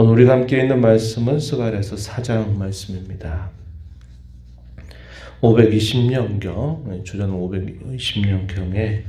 오늘 우리가 함께 있는 말씀은 스가랴서 4장 말씀입니다. 520년경, 주전 520년경에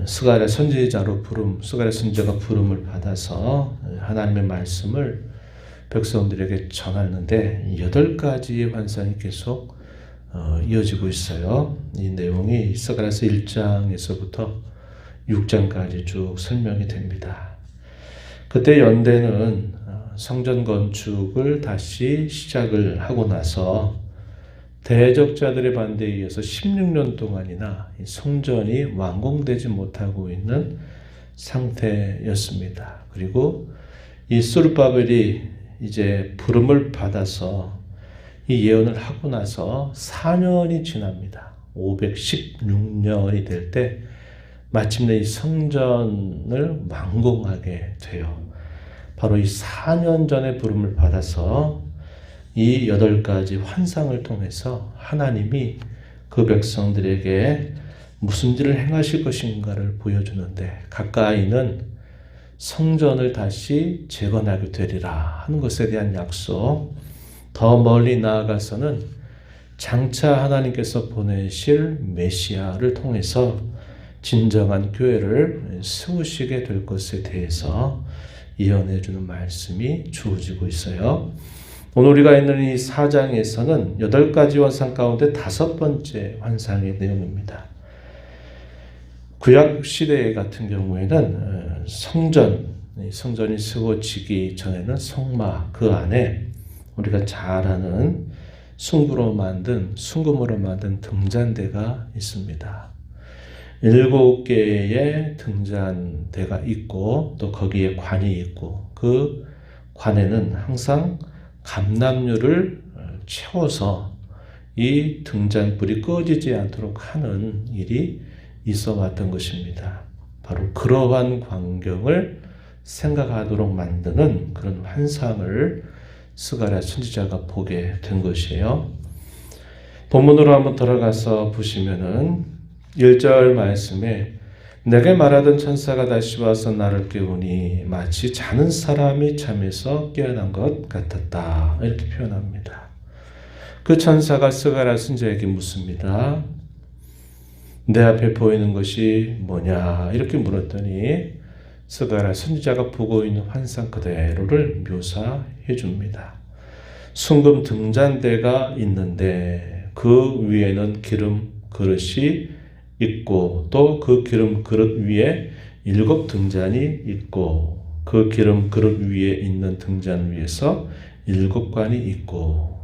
스가랴 선지자로 스가랴 선지자가 부름을 받아서 하나님의 말씀을 백성들에게 전하는데 8가지의 환상이 계속 이어지고 있어요. 이 내용이 스가랴서 1장에서부터 6장까지 쭉 설명이 됩니다. 그때 연대는 성전 건축을 다시 시작을 하고 나서 대적자들의 반대에 의해서 16년 동안이나 성전이 완공되지 못하고 있는 상태였습니다. 그리고 이 스룹바벨이 이제 부름을 받아서 이 예언을 하고 나서 4년이 지납니다. 516년이 될 때 마침내 이 성전을 완공하게 돼요. 바로 이 4년 전에 부름을 받아서 이 8가지 환상을 통해서 하나님이 그 백성들에게 무슨 일을 행하실 것인가를 보여주는데, 가까이는 성전을 다시 재건하게 되리라 하는 것에 대한 약속, 더 멀리 나아가서는 장차 하나님께서 보내실 메시아를 통해서 진정한 교회를 세우시게 될 것에 대해서 예언해 주는 말씀이 주어지고 있어요. 오늘 우리가 있는 이 4장에서는 8가지 환상 가운데 5번째 환상의 내용입니다. 구약 시대 같은 경우에는 성전이 세워지기 전에는 성막, 그 안에 우리가 잘 아는 숭금으로 만든 등잔대가 있습니다. 7개의 등잔대가 있고 또 거기에 관이 있고, 그 관에는 항상 감람유를 채워서 이 등잔불이 꺼지지 않도록 하는 일이 있어 왔던 것입니다. 바로 그러한 광경을 생각하도록 만드는 그런 환상을 스가랴 선지자가 보게 된 것이에요. 본문으로 한번 들어가서 보시면은 1절 말씀에 내게 말하던 천사가 다시 와서 나를 깨우니 마치 자는 사람이 잠에서 깨어난 것 같았다, 이렇게 표현합니다. 그 천사가 스가랴 선지자에게 묻습니다. 내 앞에 보이는 것이 뭐냐, 이렇게 물었더니 스가랴 선지자가 보고 있는 환상 그대로를 묘사해 줍니다. 숭금 등잔대가 있는데 그 위에는 기름 그릇이 있고, 또 그 기름 그릇 위에 7 등잔이 있고, 그 기름 그릇 위에 있는 등잔 위에서 7관이 있고,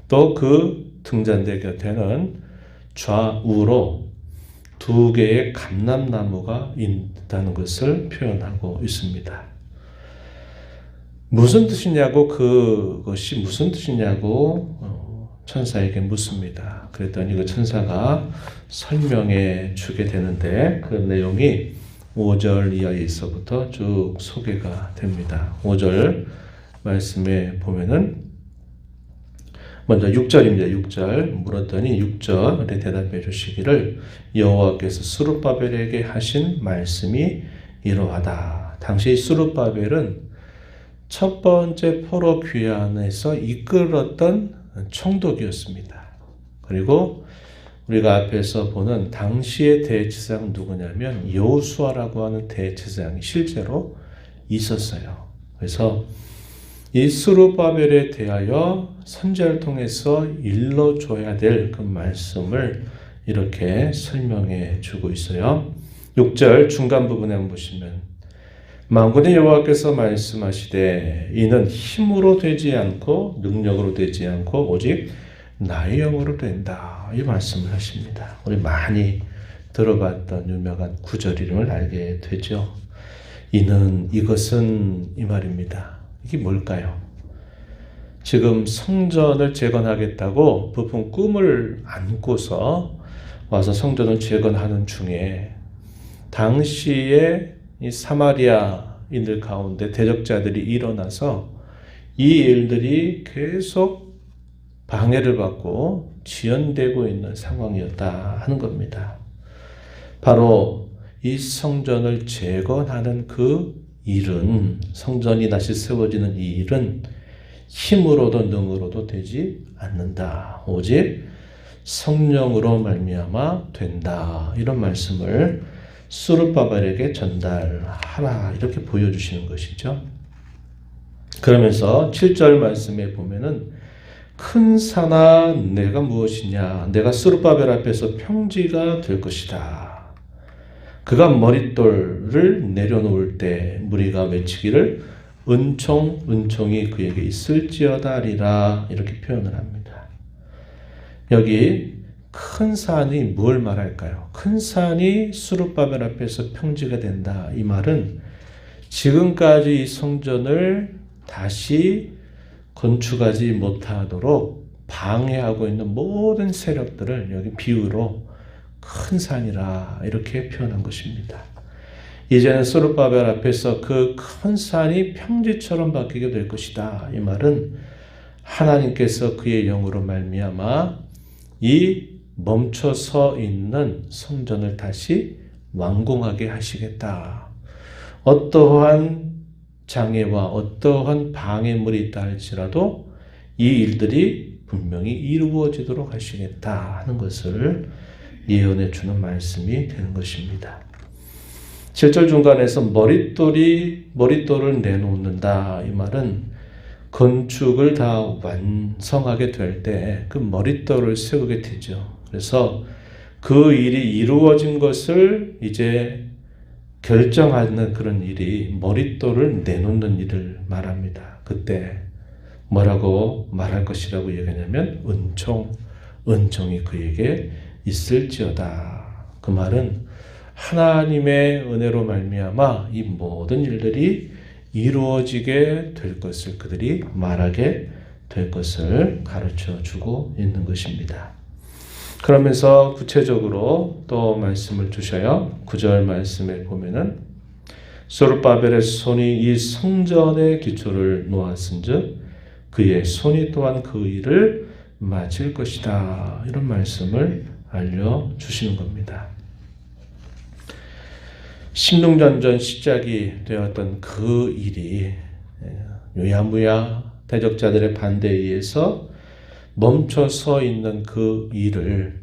또 그 등잔대 곁에는 좌우로 2개의 감람나무가 있다는 것을 표현하고 있습니다. 무슨 뜻이냐고, 그것이 무슨 뜻이냐고 천사에게 묻습니다. 그랬더니 그 천사가 설명해 주게 되는데, 그 내용이 5절 이하에서부터 쭉 소개가 됩니다. 5절 말씀에 보면은 먼저 6절입니다. 6절 물었더니 6절에 대답해 주시기를 여호와께서 스룹바벨에게 하신 말씀이 이러하다. 당시 스룹바벨은 첫 번째 포로 귀환에서 이끌었던 총독이었습니다. 그리고 우리가 앞에서 보는 당시의 대제사장은 누구냐면 여호수아라고 하는 대제사장이 실제로 있었어요. 그래서 이 스룹바벨에 대하여 선지자를 통해서 일러줘야 될 그 말씀을 이렇게 설명해 주고 있어요. 6절 중간 부분에 한번 보시면 만군의 여호와께서 말씀하시되 이는 힘으로 되지 않고 능력으로 되지 않고 오직 나의 영으로 된다, 이 말씀을 하십니다. 우리 많이 들어봤던 유명한 구절 이름을 알게 되죠. 이것은 이 말입니다. 이게 뭘까요? 지금 성전을 재건하겠다고 부푼 꿈을 안고서 와서 성전을 재건하는 중에 당시에 이 사마리아인들 가운데 대적자들이 일어나서 이 일들이 계속 방해를 받고 지연되고 있는 상황이었다 하는 겁니다. 바로 이 성전을 재건하는 그 일은, 성전이 다시 세워지는 이 일은 힘으로도 능으로도 되지 않는다. 오직 성령으로 말미암아 된다. 이런 말씀을 스룹바벨에게 전달하라. 이렇게 보여주시는 것이죠. 그러면서 7절 말씀에 보면은 큰 산아 내가 무엇이냐, 내가 스룹바벨 앞에서 평지가 될 것이다. 그가 머릿돌을 내려놓을 때 무리가 외치기를 은총 은총이 그에게 있을지어다 하리라. 이렇게 표현을 합니다. 여기 큰 산이 뭘 말할까요? 큰 산이 스룹바벨 앞에서 평지가 된다. 이 말은 지금까지 이 성전을 다시 건축하지 못하도록 방해하고 있는 모든 세력들을 여기 비유로 큰 산이라 이렇게 표현한 것입니다. 이제는 스룹바벨 앞에서 그 큰 산이 평지처럼 바뀌게 될 것이다. 이 말은 하나님께서 그의 영으로 말미암아 이 멈춰 서 있는 성전을 다시 완공하게 하시겠다. 어떠한 장애와 어떠한 방해물이 있다 할지라도 이 일들이 분명히 이루어지도록 하시겠다 하는 것을 예언해 주는 말씀이 되는 것입니다. 7절 중간에서 머릿돌을 내놓는다. 이 말은 건축을 다 완성하게 될 때 그 머릿돌을 세우게 되죠. 그래서 그 일이 이루어진 것을 이제 결정하는 그런 일이 머릿돌을 내놓는 일을 말합니다. 그때 뭐라고 말할 것이라고 얘기하냐면 은총이 그에게 있을지어다. 그 말은 하나님의 은혜로 말미암아 이 모든 일들이 이루어지게 될 것을 그들이 말하게 될 것을 가르쳐 주고 있는 것입니다. 그러면서 구체적으로 또 말씀을 주셔요. 9절 말씀에 보면은 스룹바벨의 손이 이 성전의 기초를 놓았은즉 그의 손이 또한 그 일을 마칠 것이다. 이런 말씀을 알려주시는 겁니다. 신릉전전 시작이 되었던 그 일이 유야무야 대적자들의 반대에 의해서 멈춰 서 있는 그 일을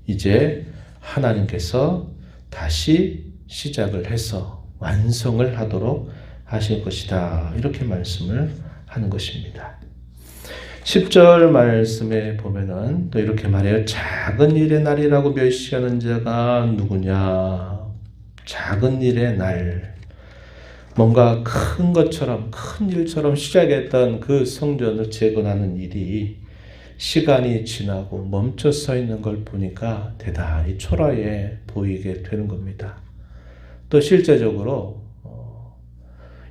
이제 하나님께서 다시 시작을 해서 완성을 하도록 하실 것이다. 이렇게 말씀을 하는 것입니다. 10절 말씀에 보면은 또 이렇게 말해요. 작은 일의 날이라고 멸시하는 자가 누구냐? 작은 일의 날. 뭔가 큰 것처럼, 큰 일처럼 시작했던 그 성전을 재건하는 일이 시간이 지나고 멈춰 서 있는 걸 보니까 대단히 초라해 보이게 되는 겁니다. 또 실제적으로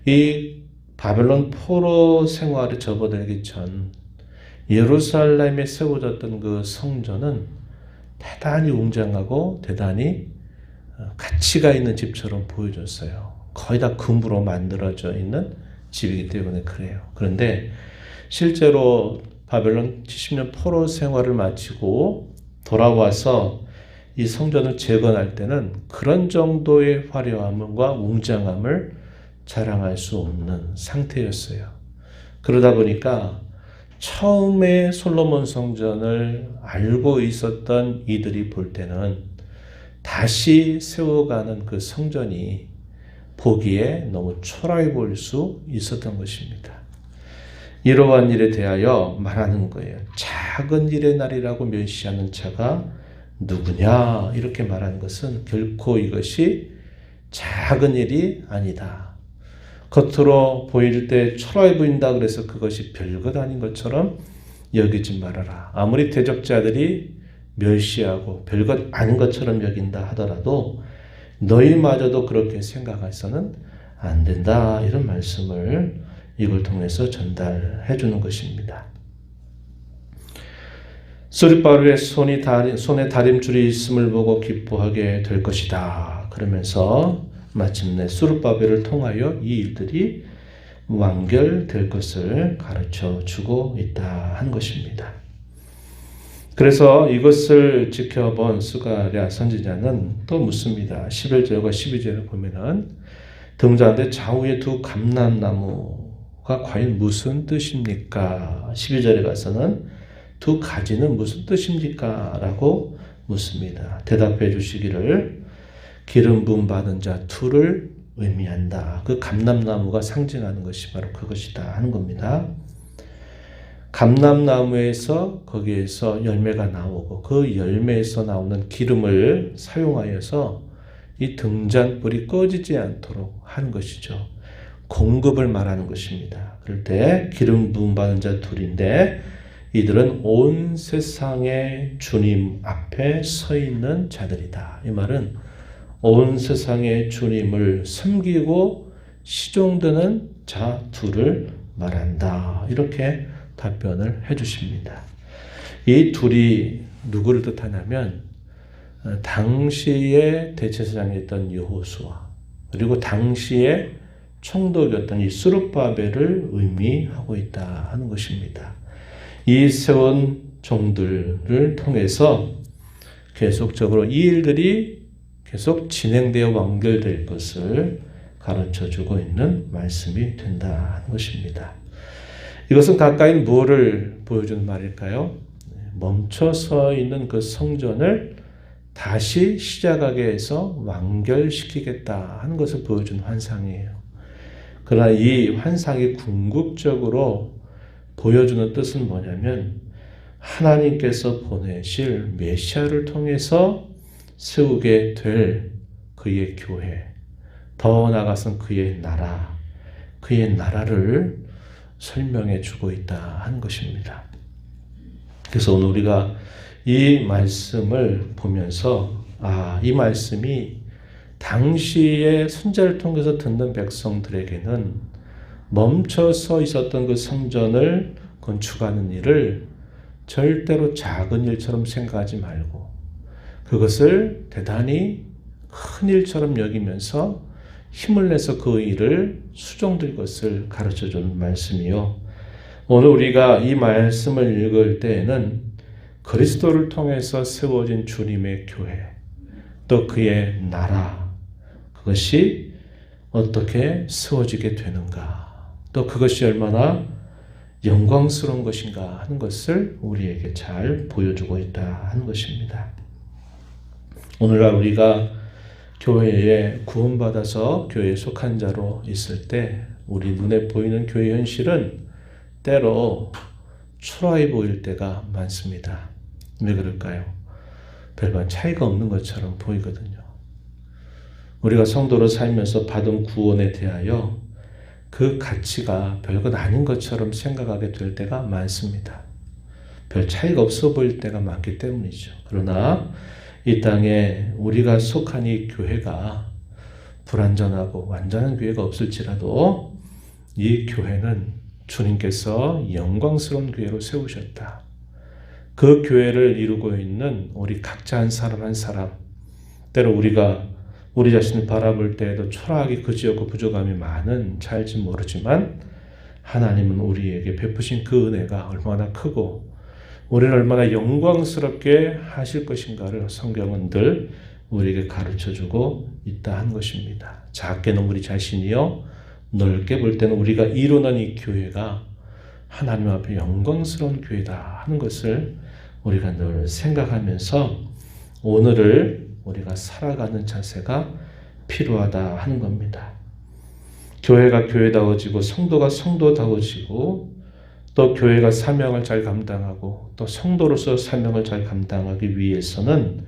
이 바벨론 포로 생활에 접어들기 전 예루살렘에 세워졌던 그 성전은 대단히 웅장하고 대단히 가치가 있는 집처럼 보여졌어요. 거의 다 금으로 만들어져 있는 집이기 때문에 그래요. 그런데 실제로 바벨론 70년 포로 생활을 마치고 돌아와서 이 성전을 재건할 때는 그런 정도의 화려함과 웅장함을 자랑할 수 없는 상태였어요. 그러다 보니까 처음에 솔로몬 성전을 알고 있었던 이들이 볼 때는 다시 세워가는 그 성전이 보기에 너무 초라해 보일 수 있었던 것입니다. 이러한 일에 대하여 말하는 거예요. 작은 일의 날이라고 멸시하는 자가 누구냐? 이렇게 말하는 것은 결코 이것이 작은 일이 아니다. 겉으로 보일 때 초라해 보인다 그래서 그것이 별것 아닌 것처럼 여기지 말아라. 아무리 대적자들이 멸시하고 별것 아닌 것처럼 여긴다 하더라도 너희마저도 그렇게 생각해서는 안 된다. 이런 말씀을 이걸 통해서 전달해 주는 것입니다. 스룹바벨의 손에 다림줄이 있음을 보고 기뻐하게 될 것이다. 그러면서 마침내 스룹바벨을 통하여 이 일들이 완결될 것을 가르쳐 주고 있다 한 것입니다. 그래서 이것을 지켜본 스가랴 선지자는 또 묻습니다. 11절과 12절을 보면은 등장하는데 좌우에 두 감람나무가 과연 무슨 뜻입니까? 12절에 가서는 두 가지는 무슨 뜻입니까? 라고 묻습니다. 대답해 주시기를 기름 부음 받은 자 둘을 의미한다. 그 감람나무가 상징하는 것이 바로 그것이다 하는 겁니다. 감람나무에서 거기에서 열매가 나오고 그 열매에서 나오는 기름을 사용하여서 이 등잔불이 꺼지지 않도록 하는 것이죠. 공급을 말하는 것입니다. 그럴 때 기름 부음 받은 자 둘인데 이들은 온 세상의 주님 앞에 서 있는 자들이다. 이 말은 온 세상의 주님을 섬기고 시종되는 자 둘을 말한다. 이렇게 답변을 해주십니다. 이 둘이 누구를 뜻하냐면 당시에 대제사장이 있던 여호수아 그리고 당시에 총독이었던 이 스룹바벨을 의미하고 있다 하는 것입니다. 이 세운 종들을 통해서 계속적으로 이 일들이 계속 진행되어 완결될 것을 가르쳐주고 있는 말씀이 된다 하는 것입니다. 이것은 가까이 무엇을 보여주는 말일까요? 멈춰서 있는 그 성전을 다시 시작하게 해서 완결시키겠다 하는 것을 보여주는 환상이에요. 그러나 이 환상이 궁극적으로 보여주는 뜻은 뭐냐면 하나님께서 보내실 메시아를 통해서 세우게 될 그의 교회, 더 나아가서는 그의 나라, 그의 나라를 설명해 주고 있다 하는 것입니다. 그래서 오늘 우리가 이 말씀을 보면서 이 말씀이 당시에 선지자를 통해서 듣는 백성들에게는 멈춰서 있었던 그 성전을 건축하는 일을 절대로 작은 일처럼 생각하지 말고 그것을 대단히 큰 일처럼 여기면서 힘을 내서 그 일을 수종될 것을 가르쳐주는 말씀이요. 오늘 우리가 이 말씀을 읽을 때에는 그리스도를 통해서 세워진 주님의 교회, 또 그의 나라, 그것이 어떻게 세워지게 되는가, 또 그것이 얼마나 영광스러운 것인가 하는 것을 우리에게 잘 보여주고 있다 하는 것입니다. 오늘날 우리가 교회에 구원받아서 교회에 속한 자로 있을 때 우리 눈에 보이는 교회 현실은 때로 초라해 보일 때가 많습니다. 왜 그럴까요? 별반 차이가 없는 것처럼 보이거든요. 우리가 성도로 살면서 받은 구원에 대하여 그 가치가 별것 아닌 것처럼 생각하게 될 때가 많습니다. 별 차이가 없어 보일 때가 많기 때문이죠. 그러나 이 땅에 우리가 속한 이 교회가 불완전하고 완전한 교회가 없을지라도 이 교회는 주님께서 영광스러운 교회로 세우셨다. 그 교회를 이루고 있는 우리 각자 한 사람 한 사람, 때로 우리가 우리 자신을 바라볼 때에도 초라하게 그지없고 부족함이 많은 자일지 모르지만 하나님은 우리에게 베푸신 그 은혜가 얼마나 크고 우리는 얼마나 영광스럽게 하실 것인가를 성경은 늘 우리에게 가르쳐주고 있다 한 것입니다. 작게는 우리 자신이요, 넓게 볼 때는 우리가 이루는 이 교회가 하나님 앞에 영광스러운 교회다 하는 것을 우리가 늘 생각하면서 오늘을 우리가 살아가는 자세가 필요하다 하는 겁니다. 교회가 교회다워지고 성도가 성도다워지고 또 교회가 사명을 잘 감당하고 또 성도로서 사명을 잘 감당하기 위해서는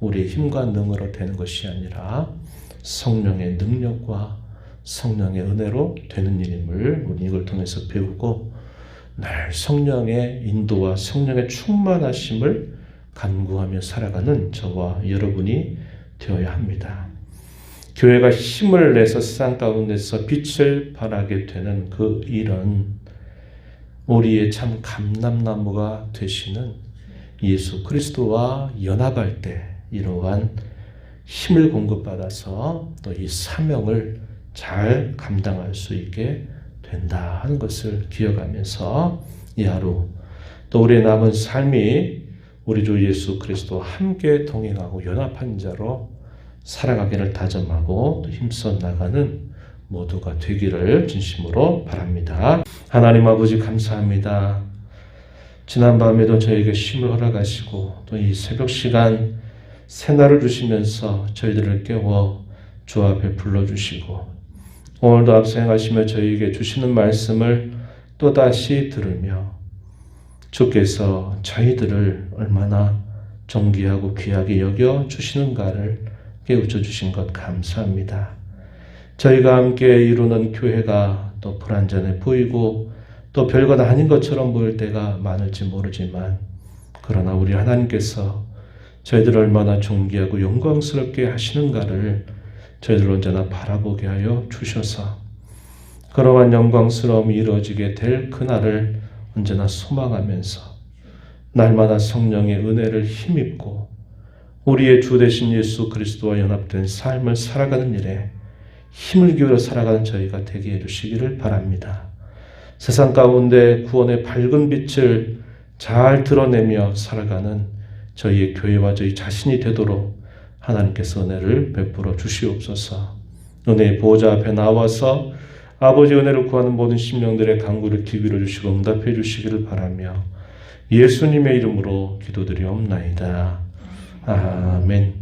우리의 힘과 능으로 되는 것이 아니라 성령의 능력과 성령의 은혜로 되는 일임을 우리 이걸 통해서 배우고 늘 성령의 인도와 성령의 충만하심을 간구하며 살아가는 저와 여러분이 되어야 합니다. 교회가 힘을 내서 세상 가운데서 빛을 발하게 되는 그 일은 우리의 참 감람나무가 되시는 예수 그리스도와 연합할 때 이러한 힘을 공급받아서 또 이 사명을 잘 감당할 수 있게 된다 하는 것을 기억하면서 이 하루 또 우리의 남은 삶이 우리 주 예수 그리스도와 함께 동행하고 연합한 자로 살아가기를 다짐하고 또 힘써 나가는 모두가 되기를 진심으로 바랍니다. 하나님 아버지 감사합니다. 지난밤에도 저에게 쉼을 허락하시고 또 이 새벽 시간 새날을 주시면서 저희들을 깨워 주 앞에 불러주시고 오늘도 앞서 행하시며 저희에게 주시는 말씀을 또다시 들으며 주께서 저희들을 얼마나 존귀하고 귀하게 여겨 주시는가를 깨우쳐 주신 것 감사합니다. 저희가 함께 이루는 교회가 또 불완전해 보이고 또 별것 아닌 것처럼 보일 때가 많을지 모르지만 그러나 우리 하나님께서 저희들을 얼마나 존귀하고 영광스럽게 하시는가를 저희들 언제나 바라보게 하여 주셔서 그러한 영광스러움이 이루어지게 될 그날을 언제나 소망하면서 날마다 성령의 은혜를 힘입고 우리의 주 되신 예수 그리스도와 연합된 삶을 살아가는 일에 힘을 기울여 살아가는 저희가 되게 해주시기를 바랍니다. 세상 가운데 구원의 밝은 빛을 잘 드러내며 살아가는 저희의 교회와 저희 자신이 되도록 하나님께서 은혜를 베풀어 주시옵소서. 은혜의 보호자 앞에 나와서 아버지 은혜를 구하는 모든 심령들의 간구를 기울여 주시고 응답해 주시기를 바라며 예수님의 이름으로 기도드리옵나이다. 아멘.